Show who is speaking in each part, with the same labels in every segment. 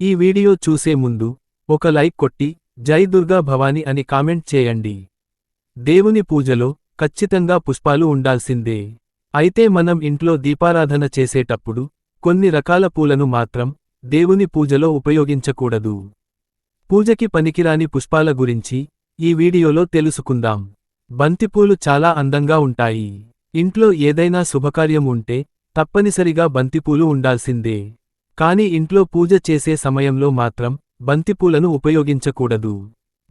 Speaker 1: ఈ వీడియో చూసే ముందు ఒక లైక్ కొట్టి జై దుర్గా భవాని అని కామెంట్ చేయండి. దేవుని పూజలో ఖచ్చితంగా పుష్పాలు ఉండాల్సిందే. అయితే మనం ఇంట్లో దీపారాధన చేసేటప్పుడు కొన్ని రకాల పూలను మాత్రం దేవుని పూజలో ఉపయోగించకూడదు. పూజకి పనికిరాని పుష్పాల గురించి ఈ వీడియోలో తెలుసుకుందాం. బంతిపూలు చాలా అందంగా ఉంటాయి. ఇంట్లో ఏదైనా శుభకార్యం ఉంటే తప్పనిసరిగా బంతిపూలు ఉండాల్సిందే. కాని ఇంట్లో పూజ చేసే సమయంలో మాత్రం బంతిపూలను ఉపయోగించకూడదు.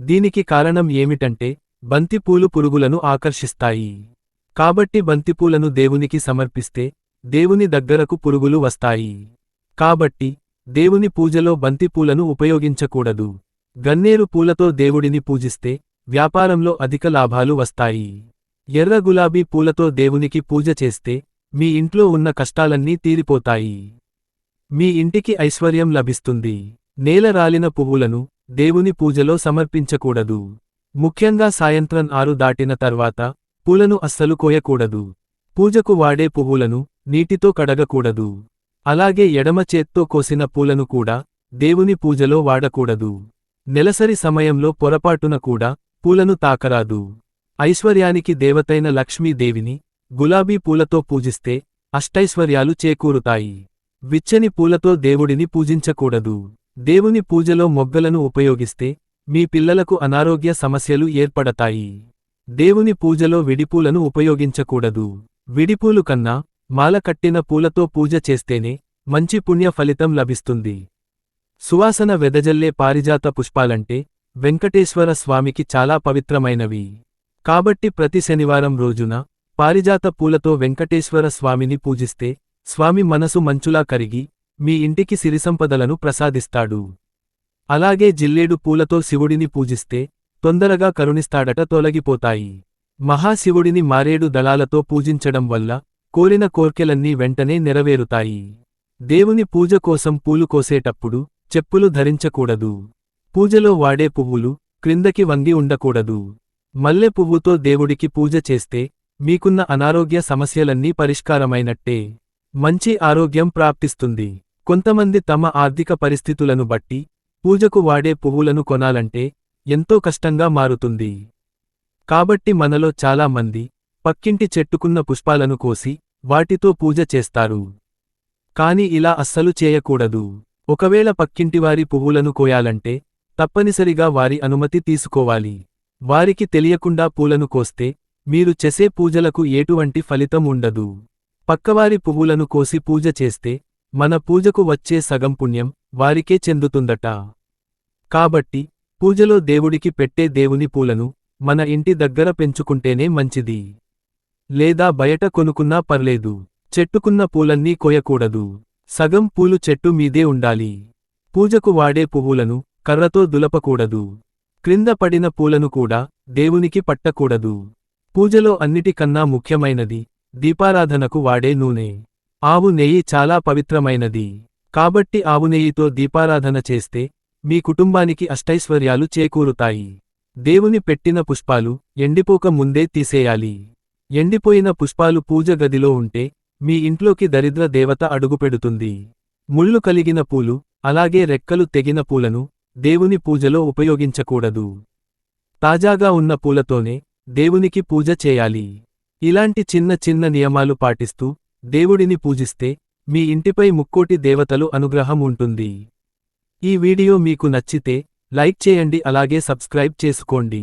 Speaker 1: దీనికి కారణం ఏమిటంటే బంతిపూలు పురుగులను ఆకర్షిస్తాయి. కాబట్టి బంతిపూలను దేవునికి సమర్పిస్తే దేవుని దగ్గరకు పురుగులు వస్తాయి. కాబట్టి దేవుని పూజలో బంతిపూలను ఉపయోగించకూడదు. గన్నేరు పూలతో దేవుడిని పూజిస్తే వ్యాపారంలో అధిక లాభాలు వస్తాయి. ఎర్ర గులాబీ పూలతో దేవునికి పూజ చేస్తే మీ ఇంట్లో ఉన్న కష్టాలన్నీ తీరిపోతాయి. మీ ఇంటికి ఐశ్వర్యం లభిస్తుంది. నేల రాలిన పువ్వులను దేవుని పూజలో సమర్పించకూడదు. ముఖ్యంగా సాయంత్రం 6 దాటిన తర్వాత పూలను అస్సలు కోయకూడదు. పూజకు వాడే పువ్వులను నీటితో కడగకూడదు. అలాగే ఎడమ చేత్తో కోసిన పూలను కూడా దేవుని పూజలో వాడకూడదు. నెలసరి సమయంలో పొరపాటున కూడా పూలను తాకరాదు. ఐశ్వర్యానికి దేవతైన లక్ష్మీదేవిని గులాబీ పూలతో పూజిస్తే అష్టైశ్వర్యాలు చేకూరుతాయి. విచ్చని పూలతో దేవుడిని పూజించకూడదు. దేవుని పూజలో మొగ్గలను ఉపయోగిస్తే మీ పిల్లలకు అనారోగ్య సమస్యలు ఏర్పడతాయి. దేవుని పూజలో విడిపూలను ఉపయోగించకూడదు. విడిపూలు కన్నా మాల కట్టిన పూలతో పూజ చేస్తేనే మంచి పుణ్య ఫలితం లభిస్తుంది. సువాసన వెదజల్లే పారిజాత పుష్పాలంటే వెంకటేశ్వర స్వామికి చాలా పవిత్రమైనవి. కాబట్టి ప్రతి శనివారం రోజున పారిజాత పూలతో వెంకటేశ్వర స్వామిని పూజిస్తే స్వామి మనసు మంచులా కరిగి మీ ఇంటికి సిరిసంపదలను ప్రసాదిస్తాడు. అలాగే జిల్లేడు పూలతో శివుడిని పూజిస్తే తొందరగా కరుణిస్తాడట, తొలగిపోతాయి. మహాశివుడిని మారేడు దళాలతో పూజించడం వల్ల కోరిన కోర్కెలన్నీ వెంటనే నెరవేరుతాయి. దేవుని పూజ కోసం పూలు కోసేటప్పుడు చెప్పులు ధరించకూడదు. పూజలో వాడే పువ్వులు క్రిందకి వంగి ఉండకూడదు. మల్లె పువ్వుతో దేవుడికి పూజ చేస్తే మీకున్న అనారోగ్య సమస్యలన్నీ పరిష్కారమైనట్టే. మంచి ఆరోగ్యం ప్రాప్తిస్తుంది. కొంతమంది తమ ఆర్థిక పరిస్థితులను బట్టి పూజకు వాడే పువ్వులను కొనాలంటే ఎంతో కష్టంగా మారుతుంది. కాబట్టి మనలో చాలా మంది పక్కింటి చెట్టుకున్న పుష్పాలను కోసి వాటితో పూజ చేస్తారు. కాని ఇలా అస్సలు చేయకూడదు. ఒకవేళ పక్కింటివారి పువ్వులను కోయాలంటే తప్పనిసరిగా వారి అనుమతి తీసుకోవాలి. వారికి తెలియకుండా పూలను కోస్తే మీరు చేసే పూజలకు ఎటువంటి ఫలితం ఉండదు. పక్కవారి పువ్వులను కోసి పూజ చేస్తే మన పూజకు వచ్చే సగం పుణ్యం వారికే చెందుతుందట. కాబట్టి పూజలో దేవుడికి పెట్టే దేవుని పూలను మన ఇంటి దగ్గర పెంచుకుంటేనే మంచిది. లేదా బయట కొనుక్కున్నా పర్లేదు. చెట్టుకున్న పూలన్నీ కోయకూడదు. సగం పూలు చెట్టు మీదే ఉండాలి. పూజకు వాడే పువ్వులను కర్రతో దులపకూడదు. క్రింద పడిన పూలను కూడా దేవునికి పట్టకూడదు. పూజలో అన్నిటికన్నా ముఖ్యమైనది దీపారాధనకు వాడే నూనె. ఆవు నెయ్యి చాలా పవిత్రమైనది. కాబట్టి ఆవు నెయ్యితో దీపారాధన చేస్తే మీ కుటుంబానికి అష్టైశ్వర్యాలు చేకూరుతాయి. దేవుని పెట్టిన పుష్పాలు ఎండిపోక ముందే తీసేయాలి. ఎండిపోయిన పుష్పాలు పూజ గదిలో ఉంటే మీ ఇంట్లోకి దరిద్ర దేవత అడుగుపెడుతుంది. ముళ్ళు కలిగిన పూలు అలాగే రెక్కలు తెగిన పూలను దేవుని పూజలో ఉపయోగించకూడదు. తాజాగా ఉన్న పూలతోనే దేవునికి పూజ చేయాలి. ఇలాంటి చిన్న చిన్న నియమాలు పాటిస్తూ దేవుడిని పూజిస్తే మీ ఇంటిపై ముక్కోటి దేవతలు అనుగ్రహం ఉంటుంది. ఈ వీడియో మీకు నచ్చితే లైక్ చేయండి, అలాగే సబ్స్క్రైబ్ చేసుకోండి.